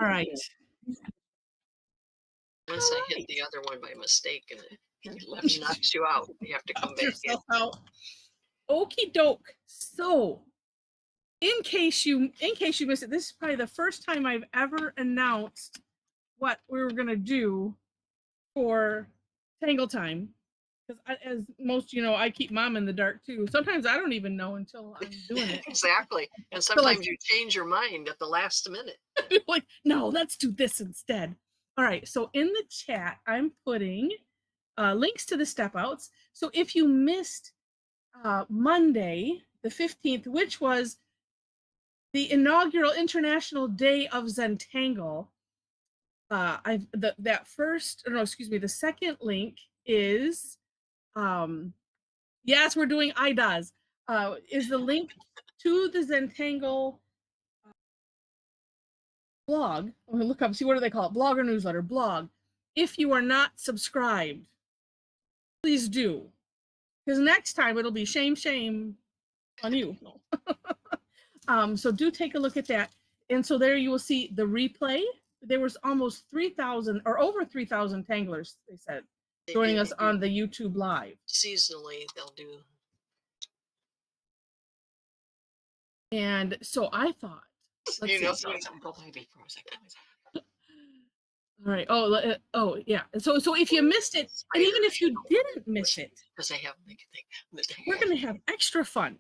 All right. Unless I hit the other one by mistake and it knocks you out. You have to come back in. Out. Okie doke. So, in case you missed it, this is probably the first time I've ever announced what we were gonna do for Tangle Time. Because as most I keep mom in the dark too. Sometimes I don't even know until I'm doing it. Exactly. And sometimes you change your mind at the last minute. Like, no, let's do this instead. All right. So in the chat, I'm putting links to the step outs. So if you missed Monday, the 15th, which was the inaugural International Day of Zentangle, the second link is yes, we're doing IDOZ, is the link to the Zentangle blog. I'm gonna look up, see what do they call it, blog or newsletter, blog. If you are not subscribed, please do, because next time it'll be shame on you. So do take a look at that. And so there you will see the replay. There was almost 3,000 or over 3,000 tanglers, they said, joining us on the YouTube live. Seasonally, they'll do. And so I thought, you know, something go baby for a second. All right. Oh, yeah. So if you missed it, and even if you didn't miss it, because I have, we're going to have extra fun.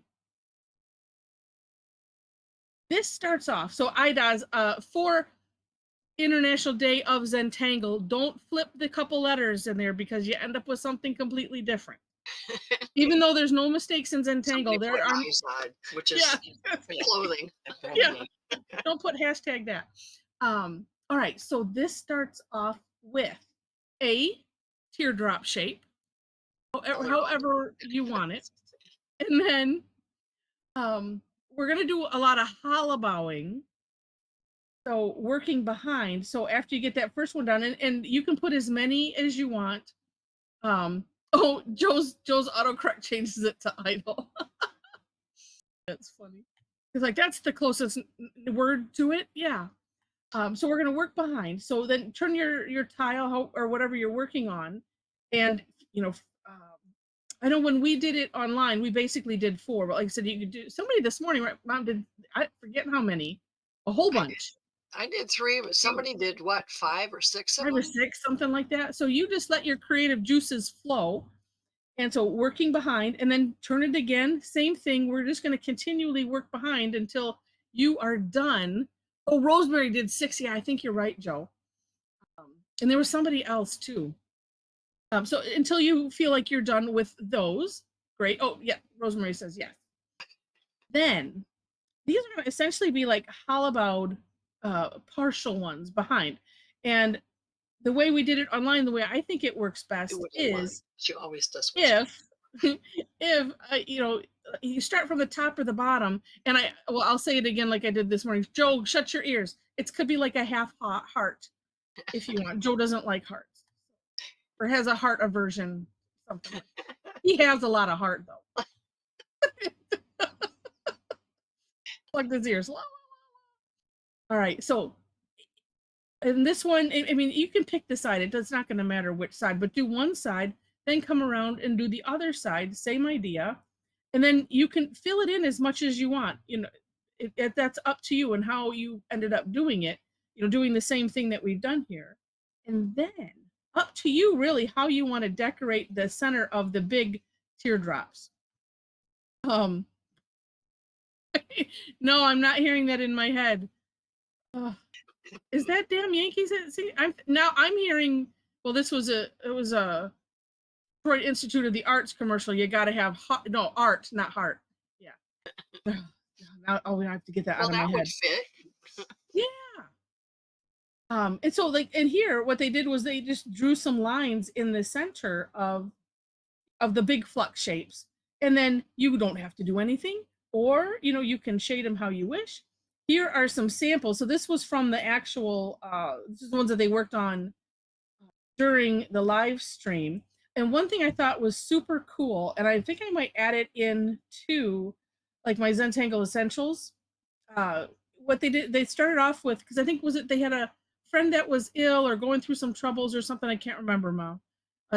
This starts off. So IDOZ for International Day of Zentangle. Don't flip the couple letters in there because you end up with something completely different. Even though there's no mistakes in Zentangle, there are IDOZ, which is clothing. Yeah. Don't put hashtag that. All right, so this starts off with a teardrop shape, however you want it. And then we're going to do a lot of hollowbowing. So working behind. So after you get that first one done, and you can put as many as you want. Joe's autocorrect changes it to idle. That's funny. It's like, that's the closest word to it. Yeah. So we're going to work behind. So then turn your tile or whatever you're working on. And, I know when we did it online, we basically did 4, but like I said, you could do, somebody this morning, right, mom did, I forget how many, a whole bunch. I did 3, but somebody did what, 5 or 6 of them? 5 or 6, something like that. So you just let your creative juices flow. And so working behind, and then turn it again, same thing. We're just going to continually work behind until you are done. Oh, Rosemary did 6. Yeah, I think you're right, Joe. And there was somebody else too. So until you feel like you're done with those, great. Oh, yeah, Rosemary says yes. Then these are going to essentially be like hollowbowed partial ones behind. And the way we did it online, the way I think it works best is, she always does, if you start from the top or the bottom, and I'll say it again like I did this morning. Joe, shut your ears. It could be like a half heart if you want. Joe doesn't like hearts, or has a heart aversion, something like that. He has a lot of heart though. Plug his ears. All right, so in this one, I mean, you can pick the side. It's not going to matter which side, but do one side, then come around and do the other side. Same idea, and then you can fill it in as much as you want. That's up to you and how you ended up doing it. Doing the same thing that we've done here, and then up to you really how you want to decorate the center of the big teardrops. No, I'm not hearing that in my head. Is that damn Yankees? See, I'm hearing. Well, it was a Detroit Institute of the Arts commercial. You got to have art, not heart. Yeah. Now we have to get that out of my head. Would fit. Yeah. And so and here what they did was they just drew some lines in the center of the big flux shapes, and then you don't have to do anything, or you can shade them how you wish. Here are some samples. So this was from the actual, this is the ones that they worked on during the live stream. And one thing I thought was super cool, and I think I might add it into like my Zentangle Essentials, what they did, they started off with, because I think was it they had a friend that was ill or going through some troubles or something. I can't remember, Mom.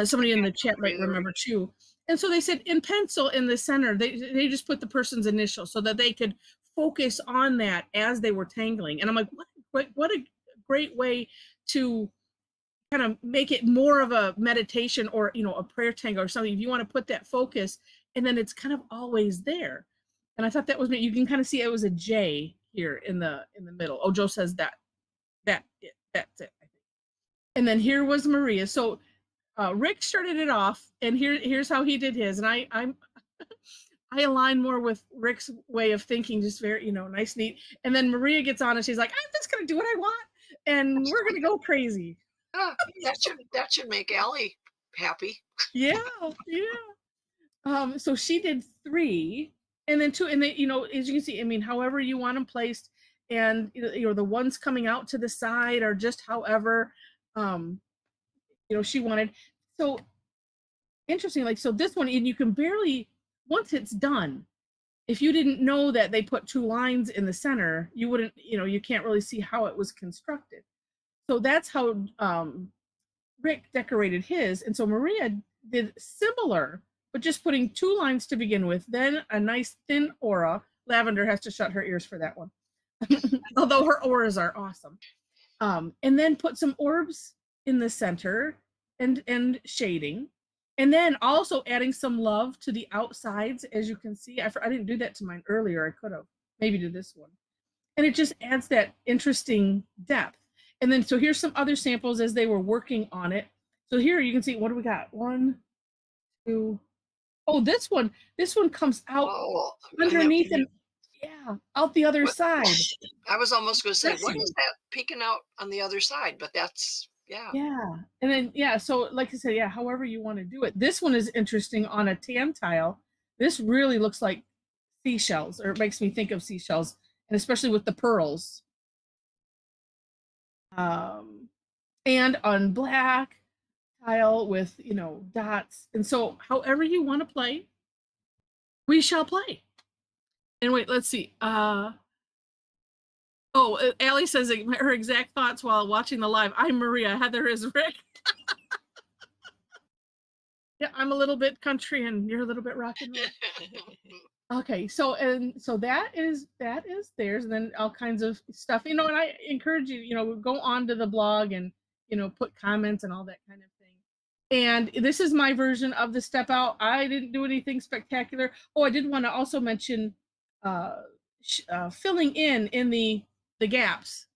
Somebody in the chat might remember too. And so they said in pencil in the center, they just put the person's initial so that they could focus on that as they were tangling. And I'm like, what a great way to kind of make it more of a meditation or, you know, a prayer tangle or something. If you want to put that focus, and then it's kind of always there. And I thought that was, you can kind of see it was a J here in the middle. Oh, Joe says that's it, I think. And then here was Maria. So Rick started it off, and here's how he did his. And I align more with Rick's way of thinking, just very, you know, nice, neat. And then Maria gets on and she's like, I'm just gonna do what I want, and we're gonna go crazy. That should make Allie happy. Yeah, yeah. So she did 3, and then 2, and then, you know, as you can see, I mean, however you want them placed, and you know, the ones coming out to the side or just however, you know, she wanted. So interesting, like, so this one, and you can barely, once it's done, if you didn't know that they put 2 lines in the center, you wouldn't, you know, you can't really see how it was constructed. So that's how Rick decorated his. And so Maria did similar, but just putting 2 lines to begin with, then a nice thin aura. Lavender has to shut her ears for that one. Although her auras are awesome. And then put some orbs in the center and shading. And then also adding some love to the outsides, as you can see. I didn't do that to mine earlier. I could have maybe do this one. And it just adds that interesting depth. And then, so here's some other samples as they were working on it. So here you can see, what do we got? 1, 2. Oh, this one comes out underneath and yeah, out the other side. I was almost going to say, what is that peeking out on the other side? But that's, yeah. Yeah. And then, yeah, so like I said, yeah, however you want to do it. This one is interesting on a tan tile. This really looks like seashells, or it makes me think of seashells, and especially with the pearls. And on black tile with, you know, dots. And so however you want to play, we shall play. And wait, let's see. Oh, Allie says her exact thoughts while watching the live. I'm Maria, Heather is Rick. Yeah, I'm a little bit country and you're a little bit rock and roll. Okay, so that is theirs, and then all kinds of stuff, you know. And I encourage you, you know, go on to the blog and, you know, put comments and all that kind of thing. And this is my version of the step out. I didn't do anything spectacular. Oh, I did want to also mention filling in the gaps.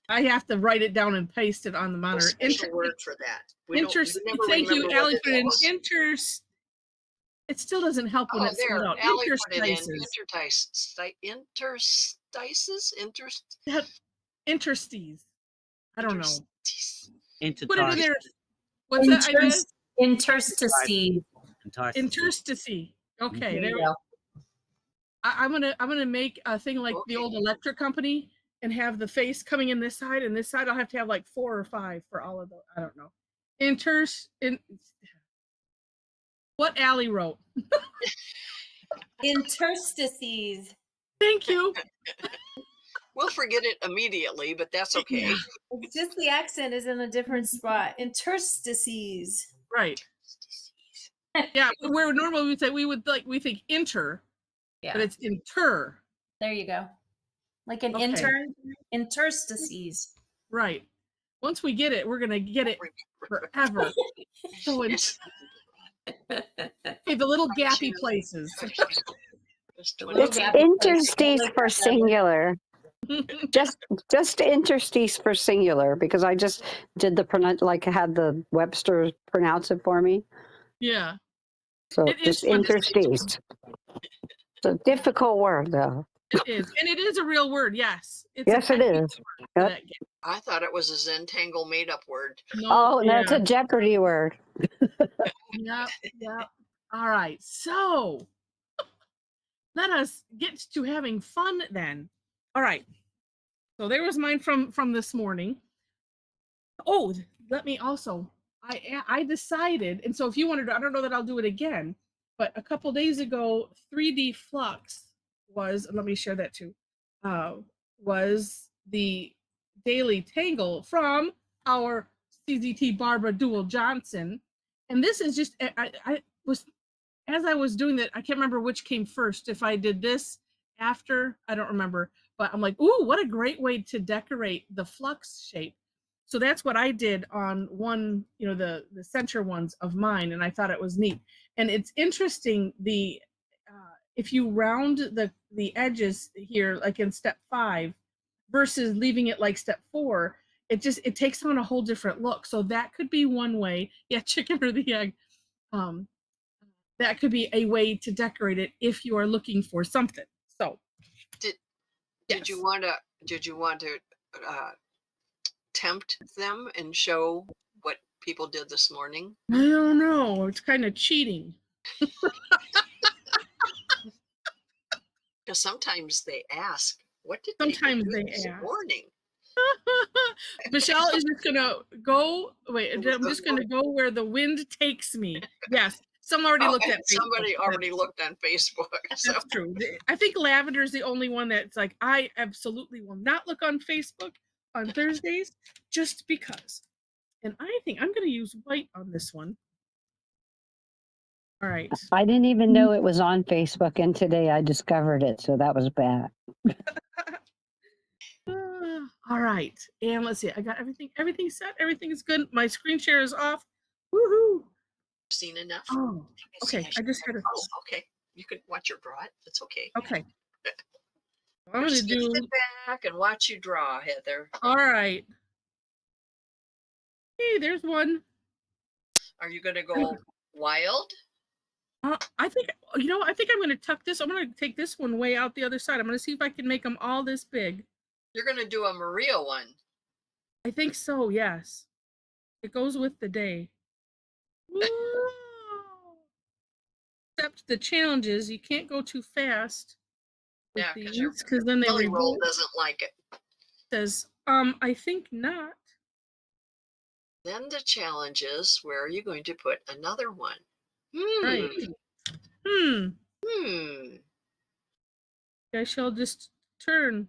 I have to write it down and paste it on the monitor. Special word for that. Thank you, Allie, for an it still doesn't help when it's spelled out. Interstices. I don't know. Put it in there. What's that? Interstices. Interstices. Okay, there we go. I'm gonna make a thing like the old electric company and have the face coming in this side, and this side I'll have to have like 4 or 5 for all of those. I don't know. What Allie wrote. Interstices. Thank you. We'll forget it immediately, but that's okay. It's just the accent is in a different spot. Interstices. Right. Yeah, where normally we think inter, but it's inter. There you go. Like an intern. Interstices. Right. Once we get it, we're gonna get it forever. So it's the little gappy places. It's interstice for singular. just interstice for singular, because I just did had the Webster pronounce it for me. Yeah. So just interstice. It's a difficult word, though. It is, and it is a real word. Yes. Yes, it is. Yep. I thought it was a Zentangle made-up word. No, that's a Jeopardy word. Yep. All right. So let us get to having fun then. All right. So there was mine from this morning. Oh, let me also. I decided, and so if you wanted to, I don't know that I'll do it again, but a couple days ago, 3D Flux was, let me share that too, was the Daily Tangle from our CZT Barbara Dual Johnson. And this is just, I was, as I was doing that, I can't remember which came first. If I did this after, I don't remember, but I'm like, ooh, what a great way to decorate the flux shape. So that's what I did on one, you know, the center ones of mine, and I thought it was neat. And it's interesting, the if you round the edges here, like in step 5, versus leaving it like step 4, it takes on a whole different look. So that could be one way. Yeah, chicken or the egg. That could be a way to decorate it if you are looking for something. So did you want to tempt them and show what people did this morning? I don't know. It's kind of cheating. Because sometimes they ask, what did Sometimes they do they this ask. morning? Michelle is just gonna go. Wait, I'm just gonna go where the wind takes me. Yes, someone already looked at Facebook. Somebody already looked on Facebook. So. That's true. I think Lavender is the only one that's like, I absolutely will not look on Facebook on Thursdays just because. And I think I'm gonna use white on this one. All right. I didn't even know it was on Facebook, and today I discovered it, so that was bad. All right, and let's see. I got everything set. Everything is good. My screen share is off. Woohoo! Seen enough? Oh, okay. I just had to. Oh, okay. You could watch her draw it. That's okay. Okay. I'm gonna Just do. sit back and watch you draw, Heather. All right. Hey, there's one. Are you gonna go wild? I think, you know, I think I'm going to tuck this. I'm going to take this one way out the other side. I'm going to see if I can make them all this big. You're gonna do a Maria one. I think so, yes. It goes with the day. Except the challenge is you can't go too fast. Yeah, because then they roll doesn't like it. Says, I think not. Then the challenge is, where are you going to put another one? Right. I shall just turn.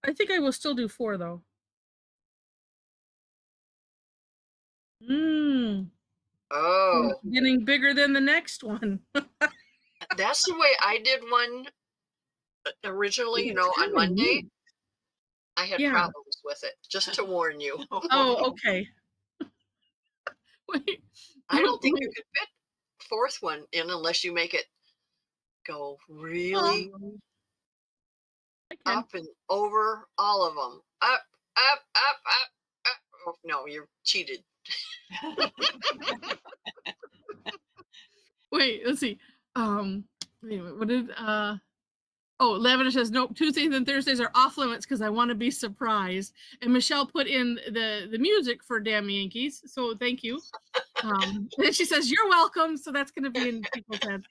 I think I will still do 4 though. Oh. Getting bigger than the next one. That's the way I did one originally, you know, on Monday. I had problems with it, just to warn you. Oh, okay. Wait. I don't think you could fit 4th one in unless you make it go really up and over all of them. Up, up, up, up, up. Oh, no, you're cheated. Wait, let's see. Wait, what did oh, Lavender says nope, Tuesdays and Thursdays are off limits because I want to be surprised. And Michelle put in the music for Damn Yankees, so thank you. And she says you're welcome, so that's going to be in people's heads.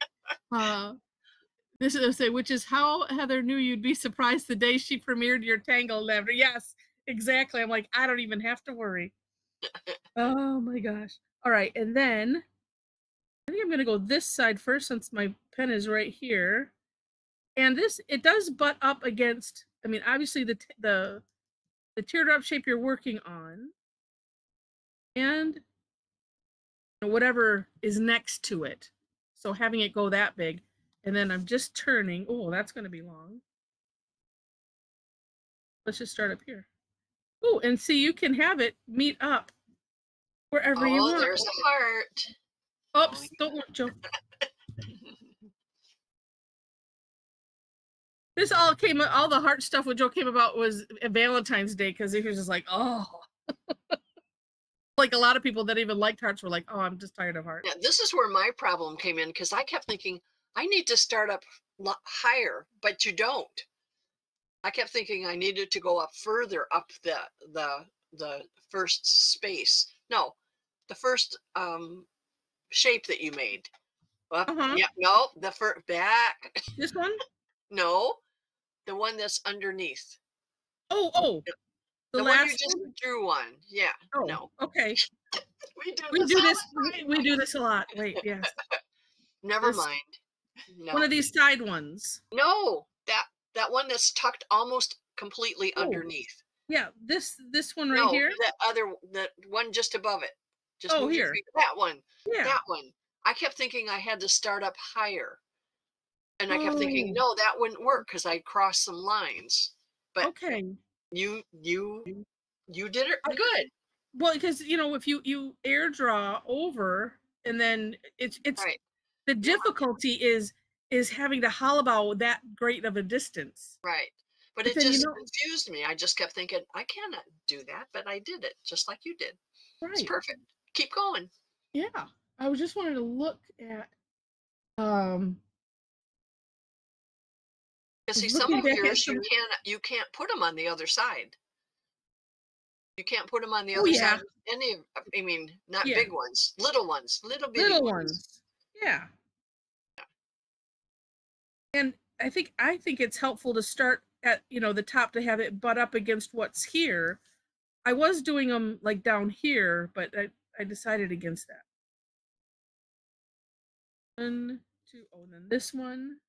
This is say, which is how Heather knew you'd be surprised the day she premiered your Tangle, Lavender. Yes, exactly. I'm like, I don't even have to worry. Oh my gosh. All right, and then I think I'm going to go this side first since my pen is right here. And this, it does butt up against, I mean, obviously the teardrop shape you're working on and whatever is next to it. So having it go that big, and then I'm just turning. Oh, that's going to be long. Let's just start up here. Oh, and see, you can have it meet up wherever you want. Oh, there's a heart. Oops, don't look, Joe. This all the heart stuff with Joe came about was Valentine's Day because he was just like, oh. Like a lot of people that even liked hearts were like, oh, I'm just tired of hearts. Yeah, this is where my problem came in because I kept thinking, I need to start up higher, but you don't. I kept thinking I needed to go up further up the first space. No, the first shape that you made. Yeah, no, the first back. This one? No, the one that's underneath. Oh. The one you just drew on. Yeah. Oh, no. Okay. we do this a lot. Wait, yes. Never mind. No. One of these side ones. No, That one that's tucked almost completely Oh, underneath. yeah, this one right No, here. that one just above it. Just Oh, move your here. finger. That one. Yeah. That one. I kept thinking I had to start up higher. And I kept thinking, Oh, no, that wouldn't work because I'd crossed some lines. But okay. you did it I- good. Well, because if you air draw over, and then it's Right. the difficulty is having to hollowbow that great of a distance. Right. But But it then just confused me. I just kept thinking, I cannot do that, but I did it just like you did. It's right. perfect. Keep going. Yeah. I was just wanting to look at Because see, was some looking of back at yours some. you can't put them on the other side. You can't put them on the Oh, other yeah. side. Any of, I mean, not Yeah. big ones, little bitty Little ones. ones. Yeah. And I think it's helpful to start at the top to have it butt up against what's here. I was doing them like down here, but I decided against that. 1, 2, oh, and then this one.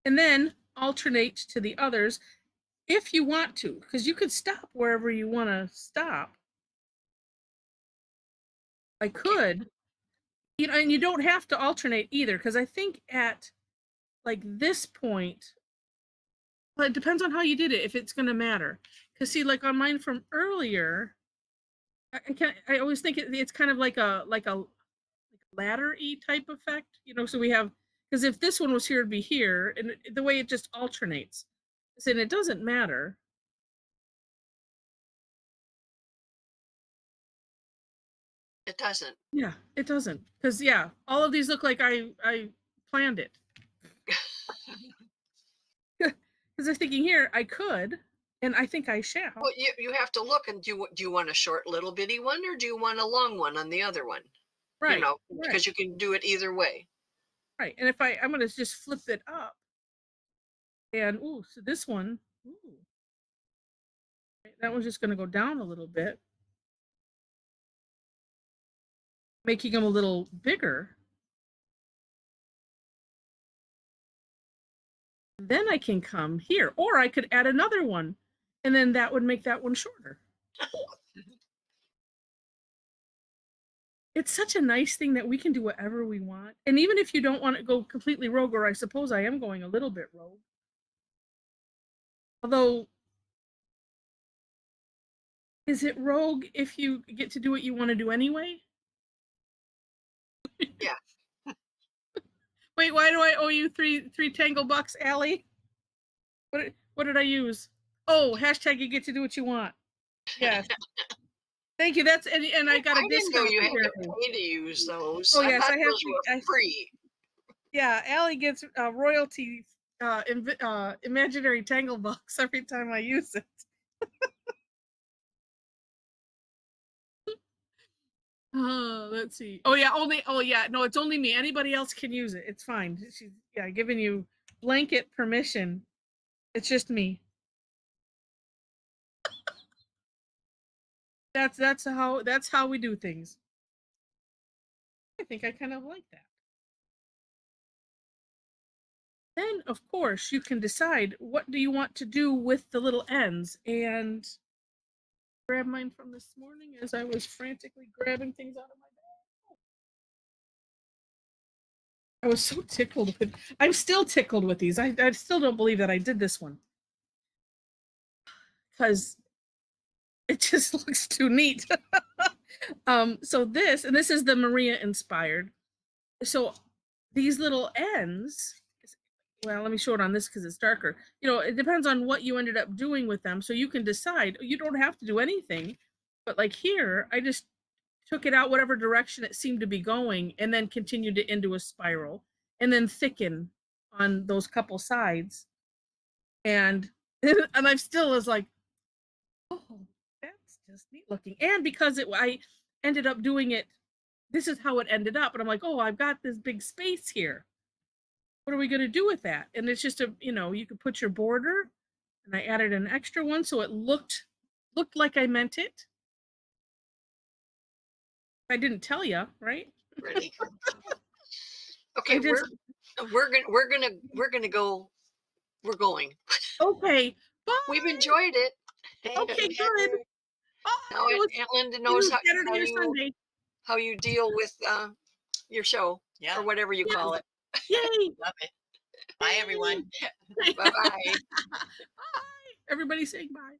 And then alternate to the others if you want to, because you could stop wherever you want to stop. I could, and you don't have to alternate either, because I think at like this point, well, it depends on how you did it, if it's going to matter. Because see, like on mine from earlier, I always think it's kind of like a ladder-y type effect, so we have, because if this one was here, it'd be here, and the way it just alternates, and it doesn't matter. It doesn't. Yeah, it doesn't, because all of these look like I planned it. Because I'm thinking here I could, and I think I shall. Well, you have to look, and do you want a short little bitty one, or do you want a long one on the other one? Right, Because right, you can do it either way. right. And if I'm going to just flip it up, and so this one, that one's just going to go down a little bit, making them a little bigger. Then I can come here, or I could add another one, and then that would make that one shorter. It's such a nice thing that we can do whatever we want. And even if you don't want to go completely rogue, or I suppose I am going a little bit rogue. Although, is it rogue if you get to do what you want to do anyway? Yeah. Wait, why do I owe you three tangle bucks, Allie? What did I use? Oh, hashtag you get to do what you want. Yes. Thank you. That's and I got a I didn't know discount. you had to Apparently. pay to use those. Oh I yes, thought I have those to. were free. Yeah, Allie gets royalty imaginary tangle bucks every time I use it. Oh, let's see. Oh yeah, no, it's only me. Anybody else can use it. It's fine. She's giving you blanket permission. It's just me. That's how we do things. I think I kind of like that. Then of course you can decide what do you want to do with the little ends, and grab mine from this morning as I was frantically grabbing things out of my bag. I was so tickled with. I'm still tickled with these. I still don't believe that I did this one, because it just looks too neat. So this is the Maria inspired. So these little ends, well, let me show it on this because it's darker. It depends on what you ended up doing with them. So you can decide, you don't have to do anything, but like here, I just took it out whatever direction it seemed to be going, and then continued it into a spiral, and then thicken on those couple sides. And and I still was like, oh, that's just neat looking. And because I ended up doing it, this is how it ended up. And I'm like, oh, I've got this big space here. What are we going to do with that? And it's just you could put your border, and I added an extra one so it looked like I meant it. I didn't tell you, right? Ready. Okay, We're gonna go. We're going. Okay. Bye. We've enjoyed it. Okay, good. Bye. Now Let's Aunt Linda see knows you Saturday or Sunday. how you deal with your show or whatever you call it. Yay. Love it. Bye, everyone. Bye bye. Bye. Everybody saying bye.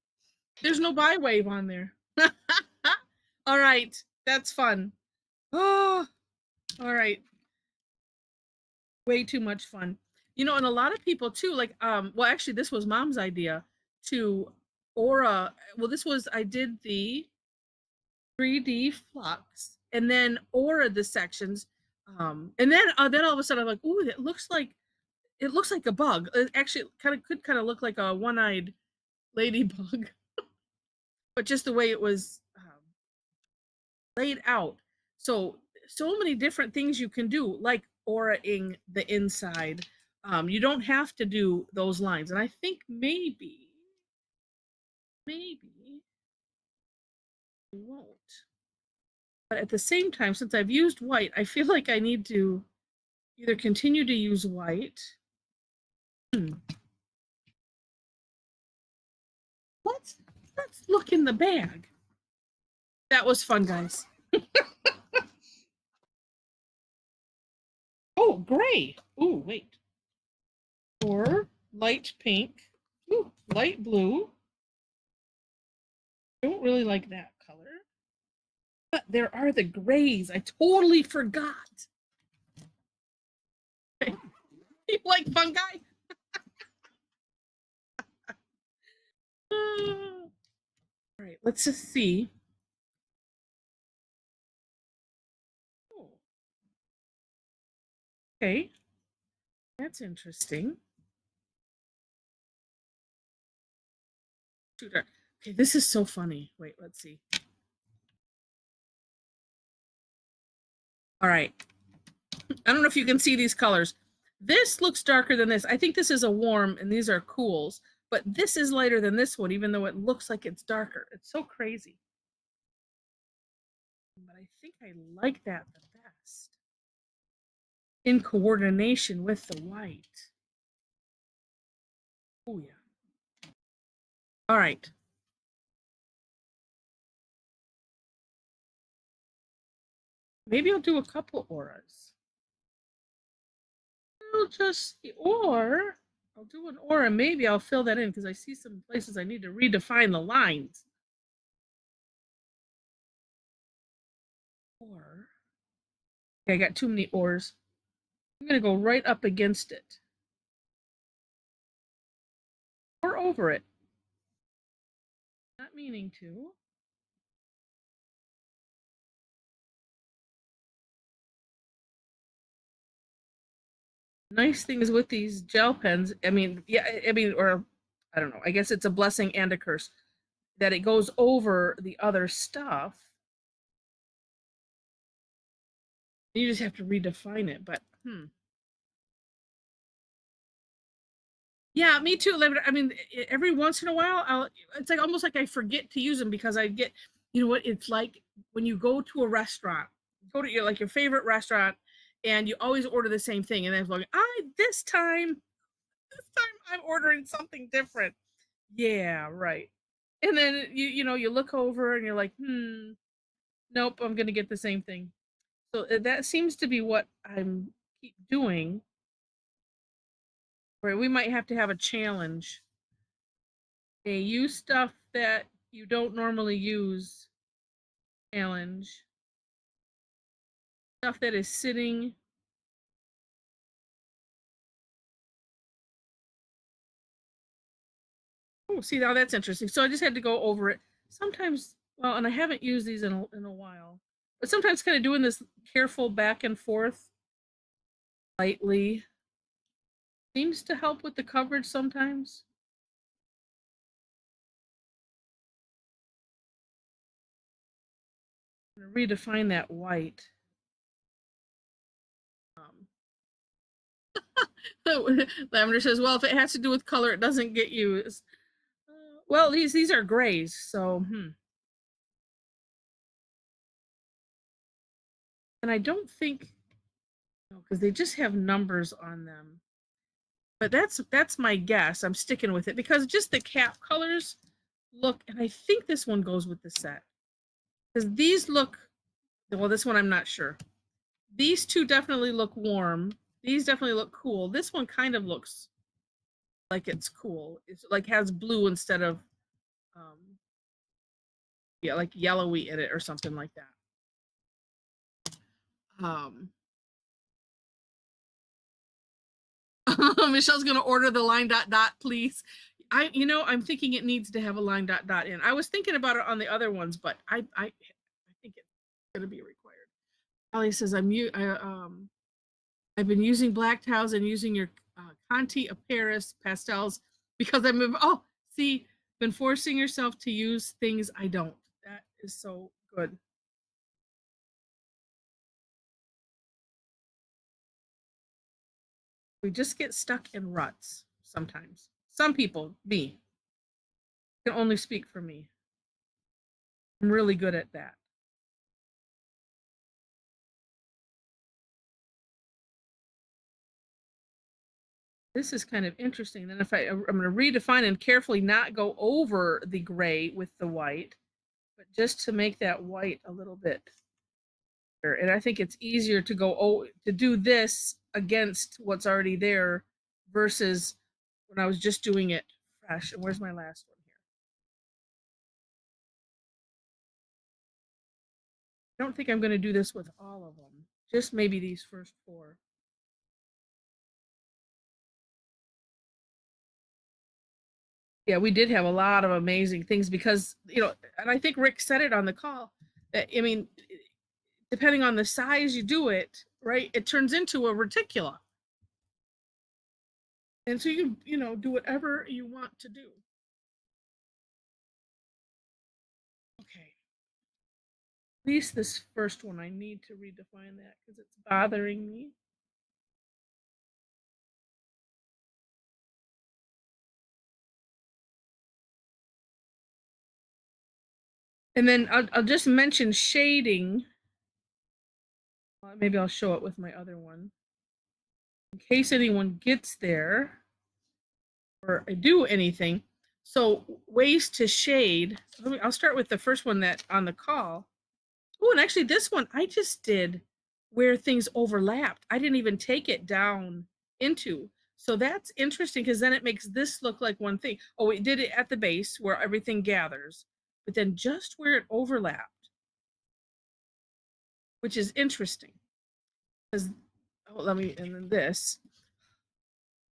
There's no bye wave on there. All right. That's fun. Oh, all right. Way too much fun. You know, and a lot of people too, like, well, actually, this was Mom's idea to aura. Well, I did the 3D flux and then aura the sections. And then all of a sudden I'm like, ooh, it looks like a bug. It actually could kind of look like a one-eyed ladybug, but just the way it was laid out. So many different things you can do, like auraing the inside. You don't have to do those lines, and I think maybe you won't. But at the same time, since I've used white, I feel like I need to either continue to use white. Let's look in the bag. That was fun, guys. Oh, gray. Ooh, wait. Or light pink. Ooh, light blue. Don't really like that color. But there are the grays. I totally forgot. You like fungi? All right, let's just see. Oh. Okay, that's interesting. Okay, this is so funny. Wait, let's see. All right. I don't know if you can see these colors. This looks darker than this. I think this is a warm and these are cools, but this is lighter than this one, even though it looks like it's darker. It's so crazy. But I think I like that the best. In coordination with the white. Oh, yeah. All right. Maybe I'll do a couple auras. I'll just, or I'll do an aura. Maybe I'll fill that in because I see some places I need to redefine the lines. Or, okay, I got too many ors. I'm going to go right up against it. Or over it. Not meaning to. Nice things with these gel pens, or I don't know, I guess it's a blessing and a curse that it goes over the other stuff. You just have to redefine it, but yeah, me too. I mean, every once in a while, it's like almost like I forget to use them because I get, you know what, it's like when you go to a restaurant, go to your favorite restaurant, and you always order the same thing, and then it's like, this time I'm ordering something different. Yeah, right. And then you look over and you're like, nope, I'm gonna get the same thing. So that seems to be what I'm keep doing. Where we might have to have a challenge. Okay, use stuff that you don't normally use. Challenge. Stuff that is sitting. Oh, see, now that's interesting. So I just had to go over it. Sometimes, well, and I haven't used these in a while, but sometimes kind of doing this careful back and forth lightly seems to help with the coverage sometimes. I'm going to redefine that white. Lavender says, well, if it has to do with color, it doesn't get used. Well, these are grays, so and I don't think because they just have numbers on them. But that's my guess. I'm sticking with it because just the cap colors look, and I think this one goes with the set. Because these look, well, this one I'm not sure. These two definitely look warm. These definitely look cool. This one kind of looks like it's cool. It's like has blue instead of, yeah, like yellowy in it or something like that. Michelle's gonna order the line dot dot, please. I'm thinking it needs to have a line dot dot in. I was thinking about it on the other ones, but I think it's gonna be required. Ali says I've been using black tiles and using your Conti of Paris pastels because been forcing yourself to use things I don't. That is so good. We just get stuck in ruts sometimes. Some people, me, can only speak for me. I'm really good at that. This is kind of interesting. Then I'm going to redefine and carefully not go over the gray with the white, but just to make that white a little bit better. And I think it's easier to do this against what's already there versus when I was just doing it fresh. And where's my last one here? I don't think I'm going to do this with all of them, just maybe these first 4. Yeah, we did have a lot of amazing things because, and I think Rick said it on the call that, depending on the size you do it, right, it turns into a reticula. And so you do whatever you want to do. Okay. At least this first one, I need to redefine that because it's bothering me. And then I'll just mention shading. Maybe I'll show it with my other one. In case anyone gets there or I do anything. So ways to shade. I'll start with the first one that on the call. Oh, and actually this one I just did where things overlapped. I didn't even take it down into. So that's interesting because then it makes this look like one thing. Oh, we did it at the base where everything gathers, but then just where it overlapped, which is interesting. Because, and then this.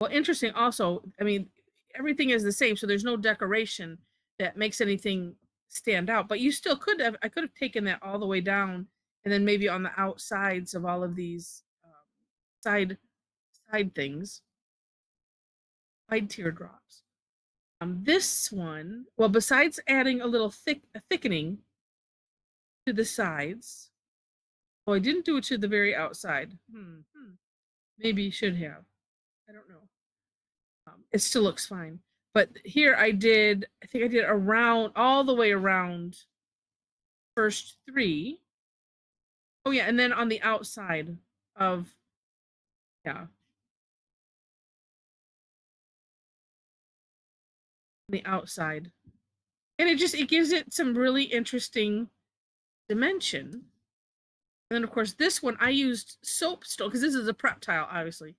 Well, interesting also, everything is the same, so there's no decoration that makes anything stand out, but you still I could have taken that all the way down and then maybe on the outsides of all of these side things, side teardrops. This one, well, besides adding a little thickening to the sides, I didn't do it to the very outside. Maybe you should have. I don't know. It still looks fine. But here I think I did around, all the way around first 3. Oh yeah, and then on the outside of, yeah. The outside. And it gives it some really interesting dimension. And then of course this one I used soapstone, because this is a prep tile, obviously.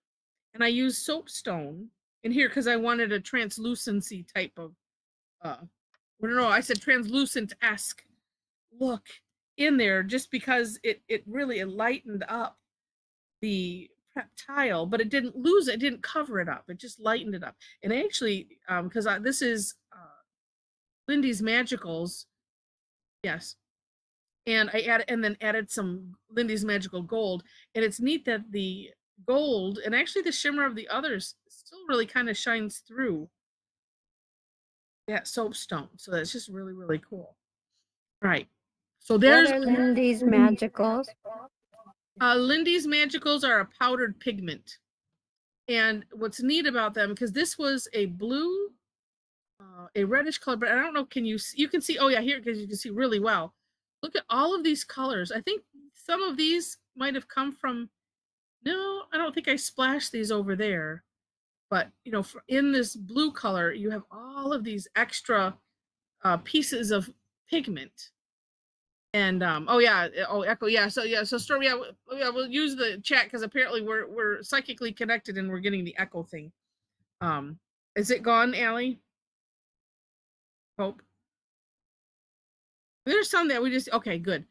And I used soapstone in here because I wanted a translucency type of, I said translucent-esque look in there just because it really lightened up the prep tile, but it didn't lose it, didn't cover it up, it just lightened it up. And actually, because this is Lindy's Magicals, yes, and I added some Lindy's Magical Gold, and it's neat that the gold and actually the shimmer of the others still really kind of shines through that soapstone, so that's just really, really cool. Right. So there's what are Lindy's Magicals. Lindy's Magicals are a powdered pigment. And what's neat about them, because this was a blue, a reddish color, but I don't know, you can see, oh yeah, here, because you can see really well. Look at all of these colors. I think some of these might have come from No, I don't think I splashed these over there. But, you know, in this blue color, you have all of these extra pieces of pigment. And oh yeah, oh echo, yeah. So Storm, yeah, we'll use the chat because apparently we're psychically connected and we're getting the echo thing. Is it gone, Allie? Hope. There's some that we just okay, good.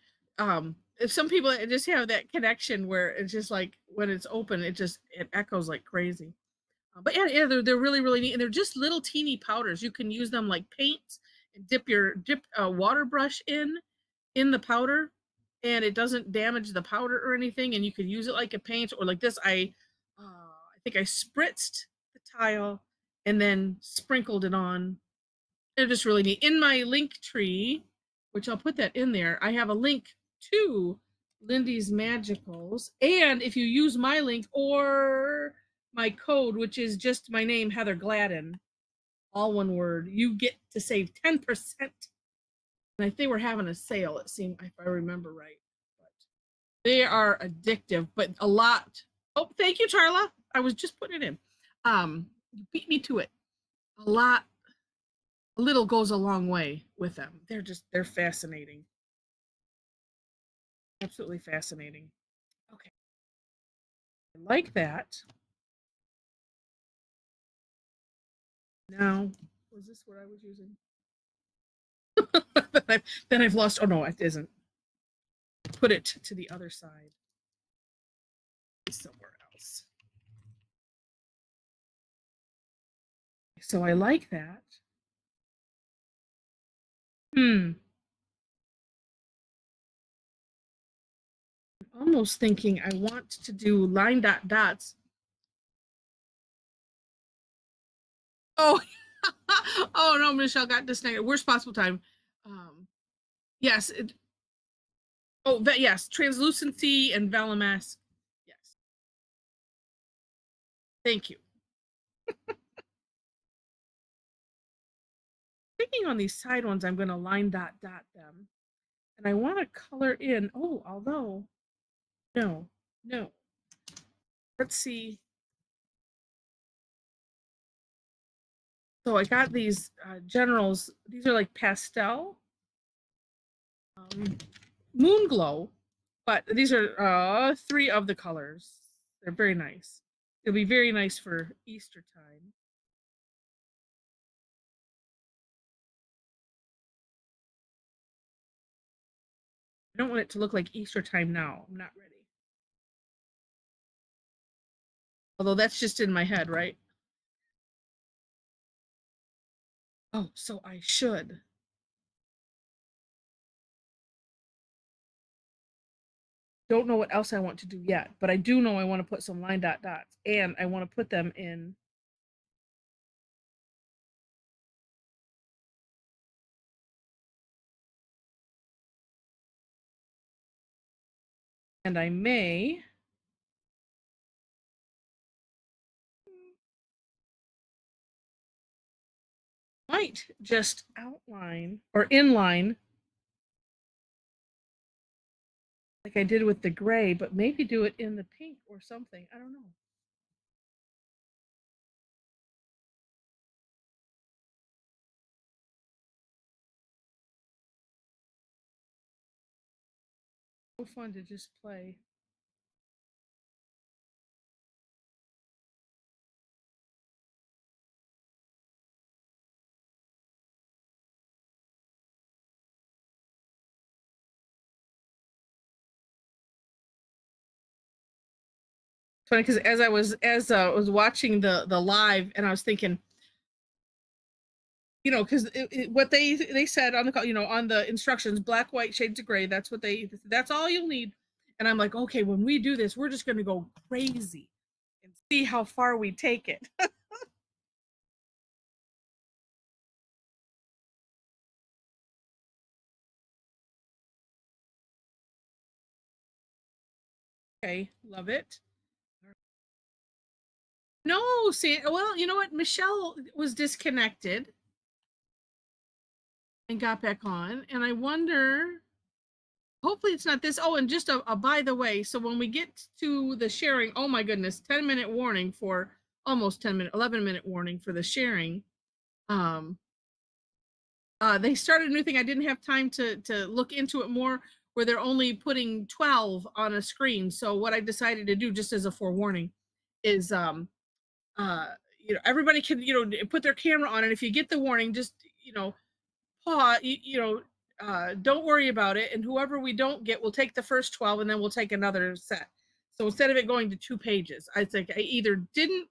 If some people just have that connection where it's just like when it's open, it echoes like crazy. But yeah, they're really really neat, and they're just little teeny powders. You can use them like paints and dip a water brush in the powder, and it doesn't damage the powder or anything. And you could use it like a paint or like this. I think I spritzed the tile and then sprinkled it on. They're just really neat. In my link tree, which I'll put that in there, I have a link to Lindy's Magicals. And if you use my link or my code, which is just my name, Heather Gladden, all one word, you get to save 10%. And I think we're having a sale, it seemed, if I remember right. But they are addictive, but a lot. Oh, thank you, Charla. I was just putting it in. You beat me to it. A little goes a long way with them. They're fascinating. Absolutely fascinating. Okay. I like that. Now, was this what I was using? then I've lost. Oh no, it isn't. Put it to the other side. Somewhere else. So I like that. I'm almost thinking I want to do line dots. Oh, oh no, Michelle got disconnected. Worst possible time. Yes. Yes, translucency and vellum-esque. Yes. Thank you. Thinking on these side ones, I'm going to line dot them. And I want to color in. Oh, although, no. Let's see. So I got these generals. These are like pastel. Moon glow. But these are 3 of the colors. They're very nice. It'll be very nice for Easter time. I don't want it to look like Easter time now. I'm not ready. Although that's just in my head, right? Oh, so I should. Don't know what else I want to do yet, but I do know I want to put some line dots and I want to put them in. And I might just outline or inline like I did with the gray, but maybe do it in the pink or something. I don't know. So fun to just play. Funny because as I was watching the live and I was thinking, you know, because what they said on the call, you know, on the instructions, black, white, shades of gray. That's all you'll need. And I'm like, okay, when we do this, we're just going to go crazy and see how far we take it. Okay, love it. No, see, well, you know what? Michelle was disconnected and got back on, and I wonder. hopefully it's not this. Oh, and just a by the way, so when we get to the sharing, oh my goodness, 10-minute warning for almost 11-minute warning for the sharing. They started a new thing. I didn't have time to look into it more, where they're only putting 12 on a screen. So what I decided to do, just as a forewarning, is everybody can put their camera on, and if you get the warning, just pause. Don't worry about it, and whoever we don't get, we'll take the first 12, and then we'll take another set. So instead of it going to 2 pages, I think I either didn't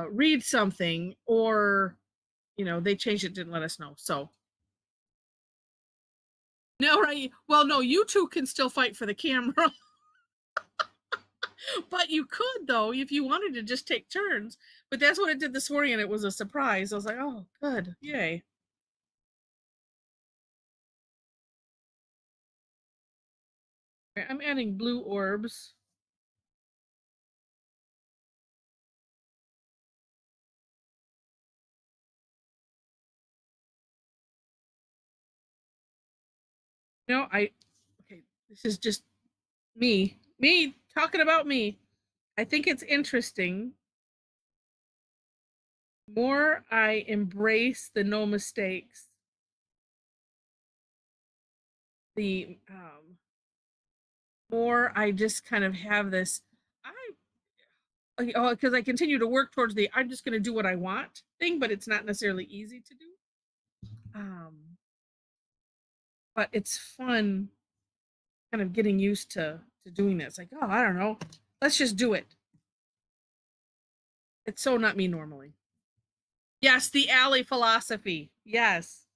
read something, or they changed it, didn't let us know. So no, right? Well, no, you two can still fight for the camera. But you could, though, if you wanted to just take turns. But that's what it did this morning, and it was a surprise. I was like, oh, good. Yay. I'm adding blue orbs. Okay, this is just me talking about me. I think it's interesting. The more I embrace the no mistakes, the more I just kind of have this, because I continue to work towards the I'm just going to do what I want thing, but it's not necessarily easy to do. But it's fun kind of getting used to doing this. Like, oh, I don't know, let's just do it. It's so not me normally. Yes, the alley philosophy. Yes.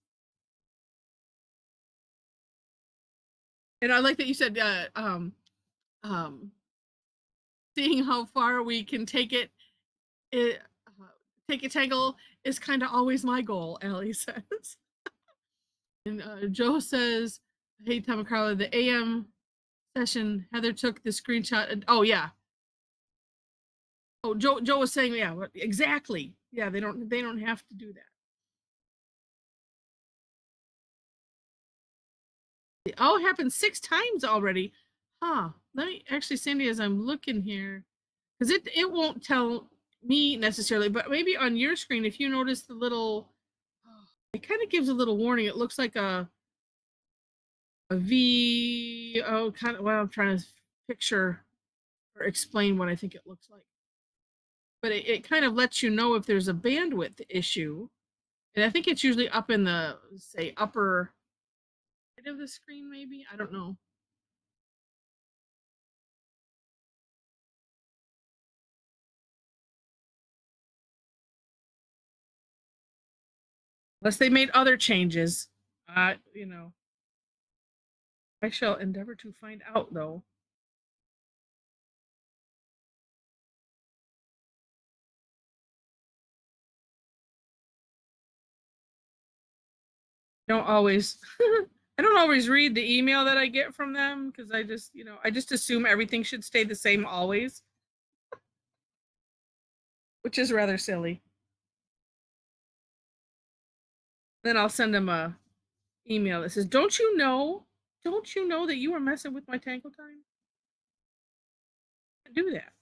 And I like that you said seeing how far we can take it Tangle is kind of always my goal, Allie says. And Joe says, hey, Tom Carla, the AM session, Heather took the screenshot. And, oh, yeah. Oh, Joe was saying, yeah, exactly. Yeah, they don't have to do that. Oh, it happened 6 times already. Huh. Let me actually, Sandy, as I'm looking here, because it won't tell me necessarily, but maybe on your screen, if you notice the little, it kind of gives a little warning. It looks like a V. Oh, kind of. Well, I'm trying to picture or explain what I think it looks like. But it kind of lets you know if there's a bandwidth issue. And I think it's usually up in the, say, upper right of the screen, maybe. I don't know. Unless they made other changes. I shall endeavor to find out, though. I don't always read the email that I get from them, because I just assume everything should stay the same always, which is rather silly. Then I'll send them a email that says, don't you know that you were messing with my Tangle time? Do that.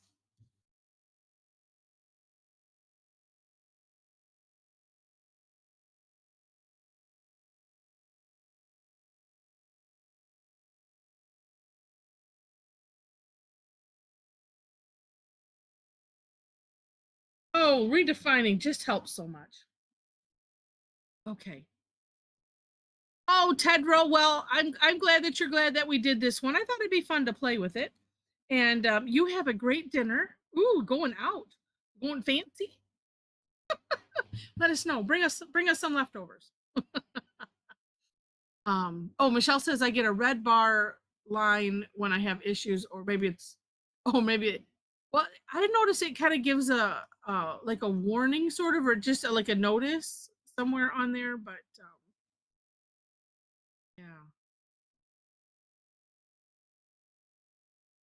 Oh, redefining just helps so much. Okay. Oh, Tedro, well, I'm glad that you're glad that we did this one. I thought it'd be fun to play with it. And you have a great dinner. Ooh, going out. Going fancy. Let us know. Bring us some leftovers. Oh, Michelle says I get a red bar line when I have issues, or maybe it's well, I notice it kind of gives a like a warning sort of, or just like a notice somewhere on there, but yeah.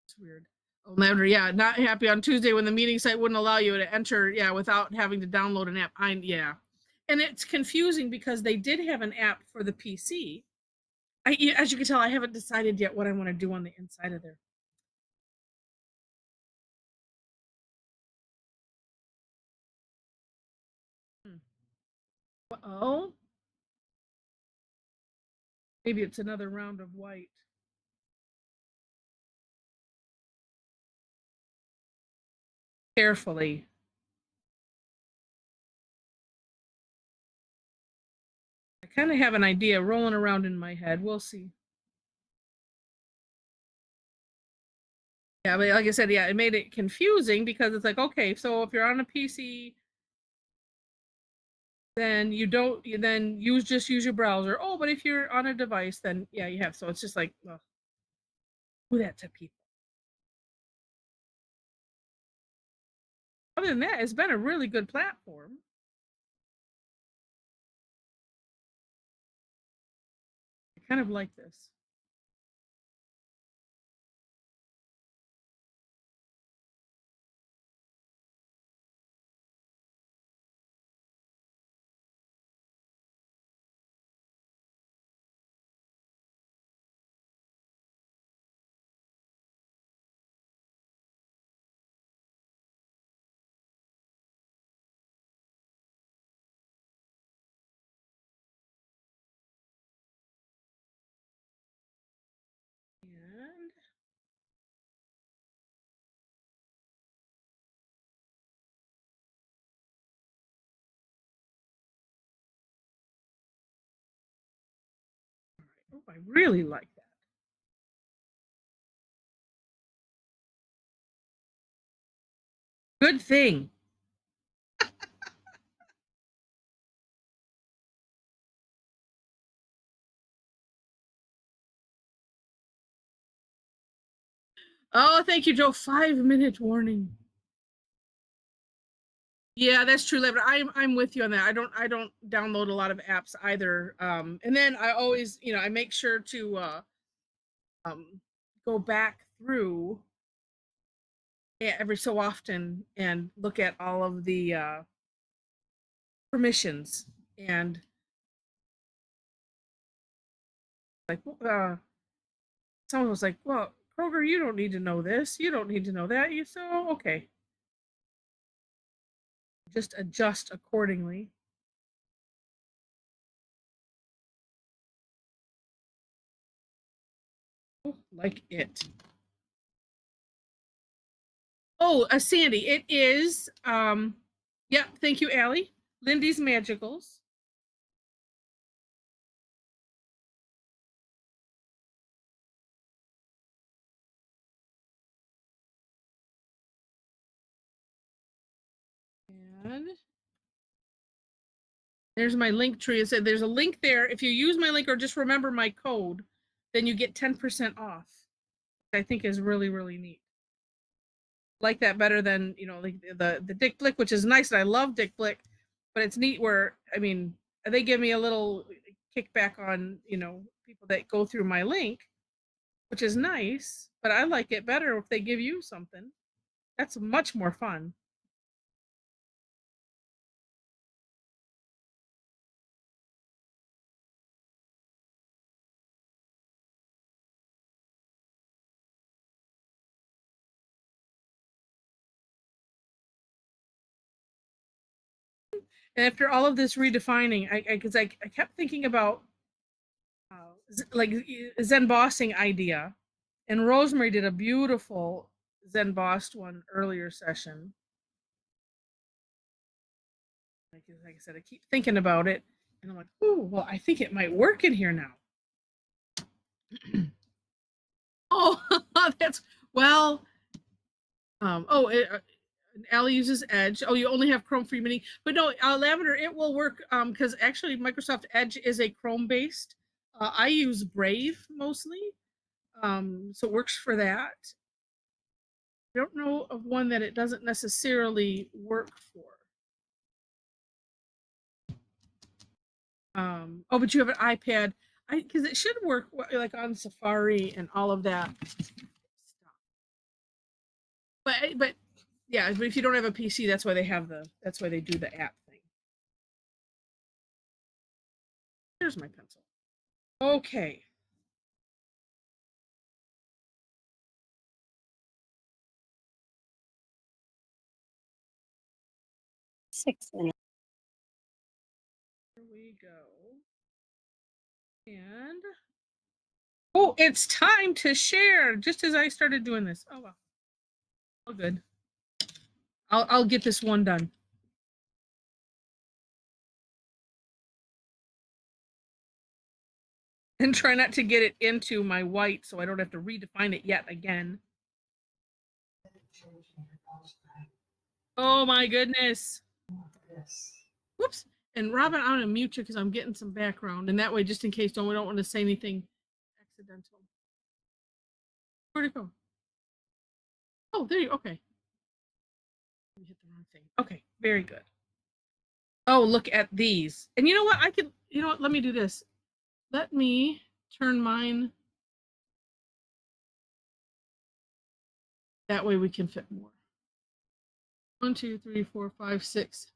It's weird. Oh, Lavender, yeah, not happy on Tuesday when the meeting site wouldn't allow you to enter, yeah, without having to download an app. Yeah. And it's confusing because they did have an app for the PC. as you can tell, I haven't decided yet what I want to do on the inside of there. Oh, maybe it's another round of white. Carefully. I kind of have an idea rolling around in my head. We'll see. Yeah, but like I said, yeah, it made it confusing because it's like, okay, so if you're on a PC, then you don't, then just use your browser. Oh, but if you're on a device, then yeah, you have. So it's just like, well, do that to people. Other than that, it's been a really good platform. I kind of like this. And oh, I really like that. Good thing. Oh, thank you, Joe. 5-minute warning. Yeah, that's true, but I'm with you on that. I don't download a lot of apps either. And then I always, I make sure to go back through every so often and look at all of the permissions and like someone was like, well, Kroger, you don't need to know this, you don't need to know that. So okay, just adjust accordingly. Like it. Oh, Sandy, it is yeah, thank you, Allie. Lindy's Magicals. And there's my link tree. It said there's a link there. If you use my link or just remember my code, then you get 10% off. I think is really, really neat. Like that better than, like the Dick Blick, which is nice. And I love Dick Blick, but it's neat where, I mean, they give me a little kickback on, people that go through my link, which is nice, but I like it better if they give you something. That's much more fun. And after all of this redefining, I kept thinking about like Zen bossing idea, and Rosemary did a beautiful Zen bossed one earlier session. Like I said, I keep thinking about it, and I'm like, oh, well, I think it might work in here now. Oh, that's well. Allie uses Edge. Oh, you only have Chrome for your mini, but no, Lavender, it will work because actually Microsoft Edge is a Chrome based. I use Brave mostly, so it works for that. I don't know of one that it doesn't necessarily work for. Oh, but you have an iPad, because it should work like on Safari and all of that stuff. But yeah, but if you don't have a PC, that's why they do the app thing. Here's my pencil. Okay. 6 minutes. Here we go. And oh, it's time to share. Just as I started doing this. Oh well. All good. I'll get this one done. And try not to get it into my white so I don't have to redefine it yet again. Oh my goodness. Whoops. And Robin, I'm gonna mute you because I'm getting some background, and that way, just in case we don't want to say anything accidental. Where'd it go? Oh, there you okay. We hit the wrong thing. Okay, very good. Oh, look at these. And you know what? I could, you know what? Let me do this. Let me turn mine. That way we can fit more. 1, 2, 3, 4, 5, 6.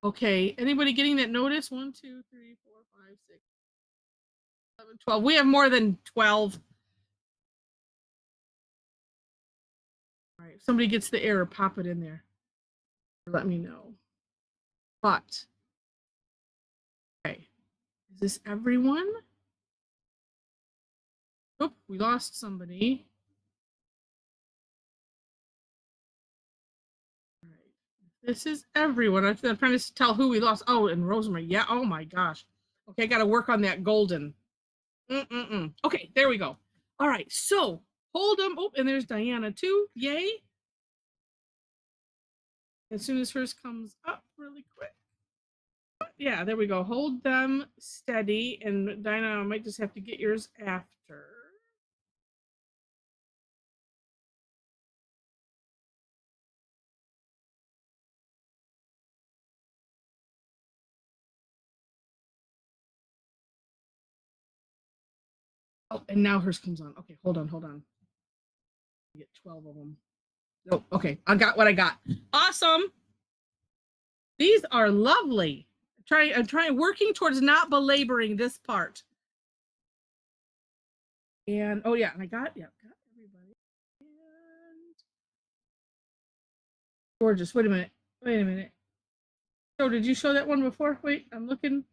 Okay, anybody getting that notice? 1, 2, 3, 4, 5, 6, 7, 12. We have more than 12. All right, if somebody gets the error, pop it in there. Let me know. But, okay, is this everyone? Oh, we lost somebody. All right, this is everyone. I'm trying to tell who we lost. Oh, and Rosemary. Yeah. Oh my gosh. Okay, I got to work on that golden. Okay, there we go. All right, so hold them. Oh, and there's Diana too. Yay. As soon as hers comes up really quick. Yeah, there we go. Hold them steady. And Diana, I might just have to get yours after. Oh, and now hers comes on. Okay, hold on. Get 12 of them. Oh, okay, I got what I got. Awesome. These are lovely. I'm trying working towards not belaboring this part. And oh yeah, and I got everybody. And gorgeous. Wait a minute. So did you show that one before? Wait, I'm looking.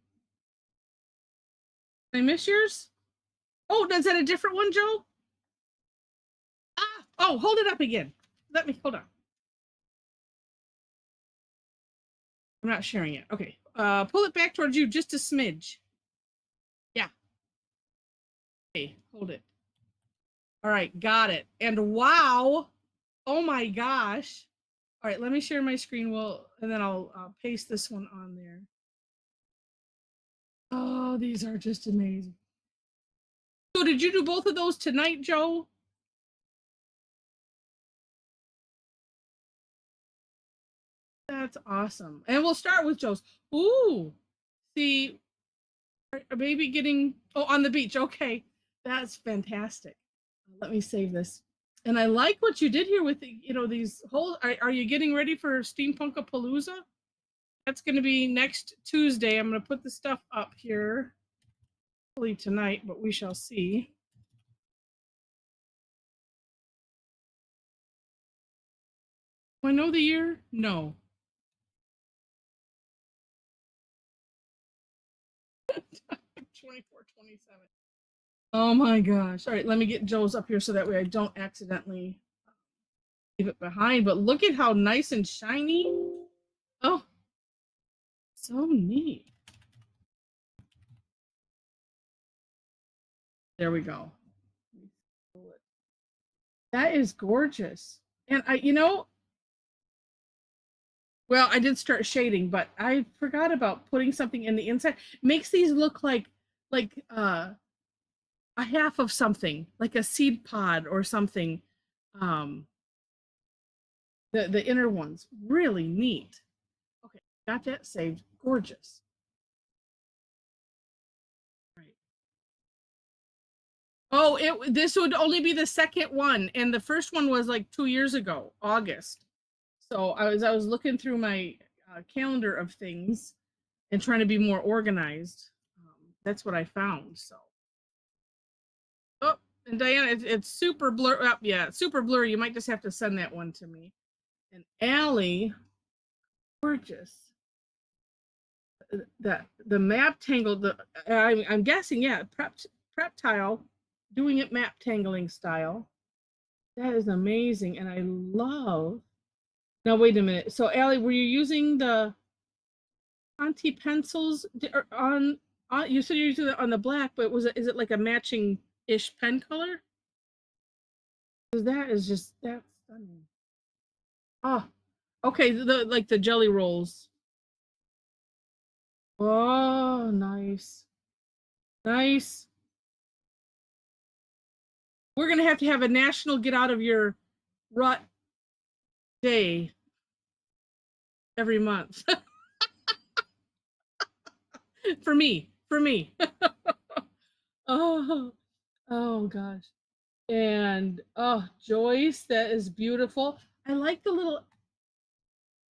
Did I miss yours? Oh, is that a different one, Joe? Ah, oh, hold it up again. Let me hold on. I'm not sharing it. Okay. Pull it back towards you just a smidge. Yeah. Okay, hold it. All right, got it. And wow. Oh my gosh. All right, let me share my screen. And then I'll paste this one on there. Oh, these are just amazing. So did you do both of those tonight, Joe? That's awesome. And we'll start with Joe's. Ooh, see, a baby getting, oh, on the beach. Okay, that's fantastic. Let me save this. And I like what you did here with, these whole, are you getting ready for Steampunkapalooza? That's going to be next Tuesday. I'm going to put the stuff up here. Hopefully tonight, but we shall see. Do I know the year? No. 24, 27. Oh my gosh. All right, let me get Joe's up here so that way I don't accidentally leave it behind. But look at how nice and shiny. Oh, so neat. There we go. That is gorgeous. And well, I did start shading, but I forgot about putting something in the inside. Makes these look like a half of something, like a seed pod or something. The inner ones, really neat. Okay, got that saved. Gorgeous. Right. Oh, this would only be the second one, and the first one was like 2 years ago, August. So I was looking through my calendar of things and trying to be more organized. That's what I found. So, oh, and Diana, it's super blur up. Yeah, super blurry. You might just have to send that one to me. And Allie, gorgeous. The map tangle, I'm guessing, yeah, prep tile, doing it map tangling style. That is amazing, and I love. Now wait a minute. So Allie, were you using the Conti pencils on? You said you're using it on the black, but is it like a matching ish pen color? Because that is just that's stunning. Oh, okay. The jelly rolls. Oh, nice. Nice. We're going to have a national get out of your rut day every month. for me. Oh gosh. And oh, Joyce, that is beautiful. I like the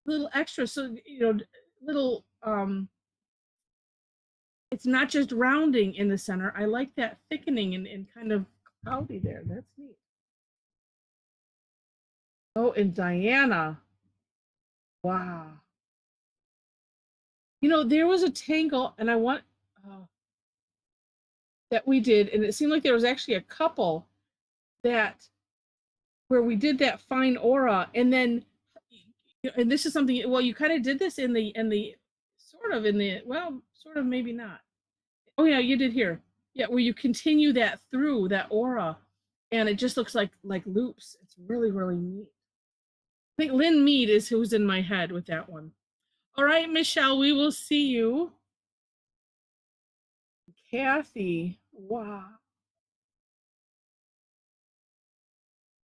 little extra. So, little it's not just rounding in the center. I like that thickening and kind of cloudy there. That's neat. Oh, and Diana. Wow. There was a tangle, and I want that we did, and it seemed like there was actually a couple that where we did that fine aura, and then, and this is something. Well, you kind of did this in the sort of maybe not. Oh yeah, you did here. Yeah, where you continue that through that aura, and it just looks like loops. It's really, really neat. I think Lynn Mead is who's in my head with that one. All right, Michelle, we will see you. Kathy, wow.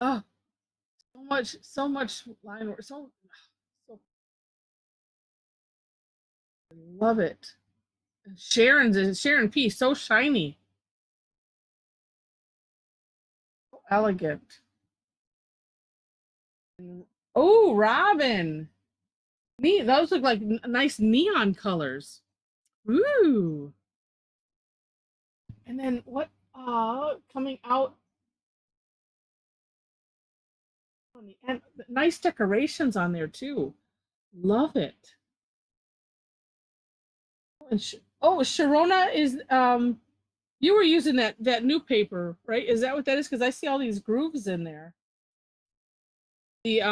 Oh, so much line work. So I love it. Sharon P, so shiny. So elegant. Oh, Robin. Neat. Those look like nice neon colors. Ooh. And then what coming out on the end, nice decorations on there too. Love it. And Sharona is you were using that new paper, right? Is that what that is? Because I see all these grooves in there. The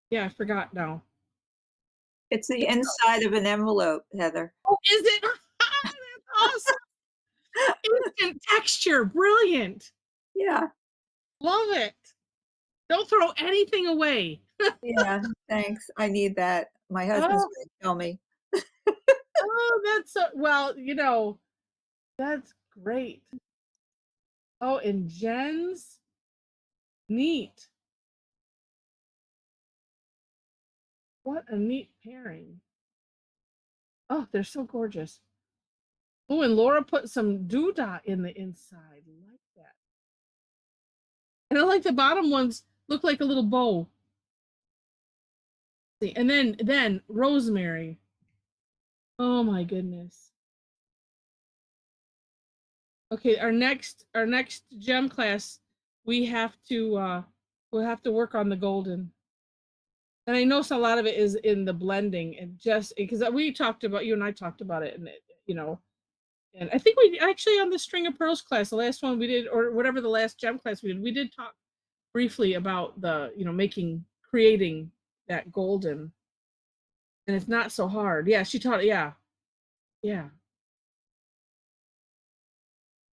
yeah, I forgot now. It's the inside of an envelope, Heather. Oh, is it? That's awesome. Instant texture, brilliant. Yeah. Love it. Don't throw anything away. Yeah, thanks. I need that. My husband's Oh. going to tell me. Oh, that's so well, that's great. Oh, and Jen's neat. What a neat pairing. Oh, they're so gorgeous. Oh, and Laura put some doodah in the inside. I like that. And I like the bottom ones look like a little bow. See, and then rosemary. Oh my goodness. Okay, our next gem class, we'll have to work on the golden. And I know a lot of it is in the blending, and just because you and I talked about it, and and I think we actually on the string of pearls class, the last one we did, or whatever the last gem class we did talk briefly about the creating that golden, and it's not so hard. Yeah, she taught it. Yeah.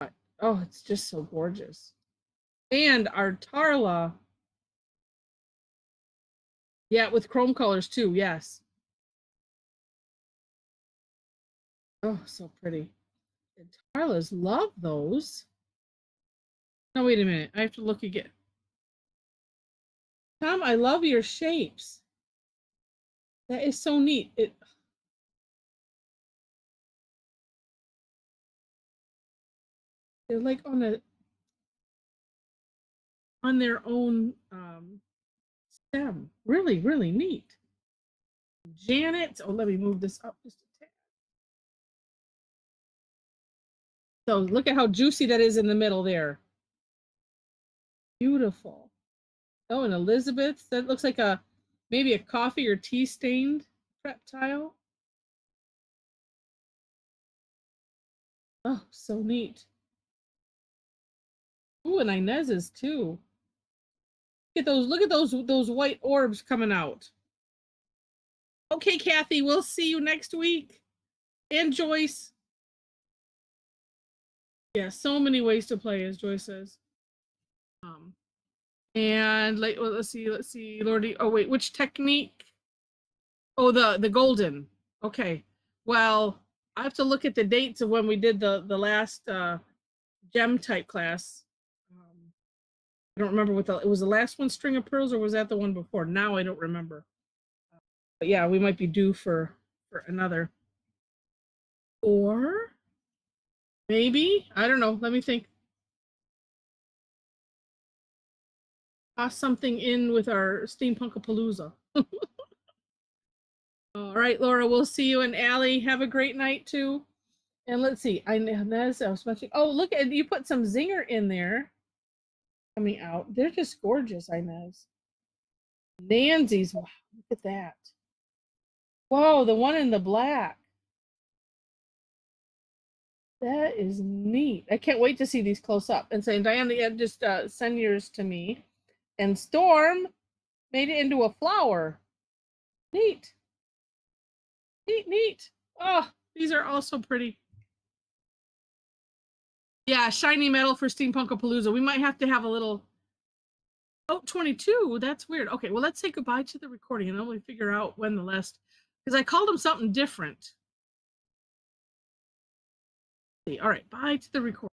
But, oh, it's just so gorgeous. And our Tarla, yeah, with chrome colors too. Yes. Oh, so pretty. And Tarlas love those. No, wait a minute. I have to look again. Tom, I love your shapes. That is so neat. They're like on their own stem. Really, really neat. Janet, oh, let me move this up just a tad. So look at how juicy that is in the middle there. Beautiful. Oh, and Elizabeth, that looks like a maybe a coffee or tea stained prep tile. Oh, so neat. Ooh, and Inez's too. Look at those white orbs coming out. Okay, Kathy, we'll see you next week. And Joyce. Yeah, so many ways to play, as Joyce says. And like, well, let's see, Lordy. Oh wait, which technique? Oh, the golden. Okay. Well, I have to look at the dates of when we did the last gem type class. I don't remember what it was. The last one, string of pearls, or was that the one before? Now I don't remember. But yeah, we might be due for another. Or maybe, I don't know. Let me think. Toss something in with our Steampunkapalooza. All right, Laura, we'll see you. And Allie, have a great night too. And let's see, I was watching. Oh, look at you put some zinger in there. Coming out. They're just gorgeous, Inez. Nancy's, wow, look at that. Whoa, the one in the black. That is neat. I can't wait to see these close up. And saying, Diana, yeah, just send yours to me. And Storm made it into a flower. Neat. Neat, neat. Oh, these are also pretty. Yeah, shiny metal for Steampunkapalooza. We might have to have a little. Oh, 22. That's weird. Okay, well, let's say goodbye to the recording and then we'll figure out when the last, because I called them something different. All right, bye to the recording.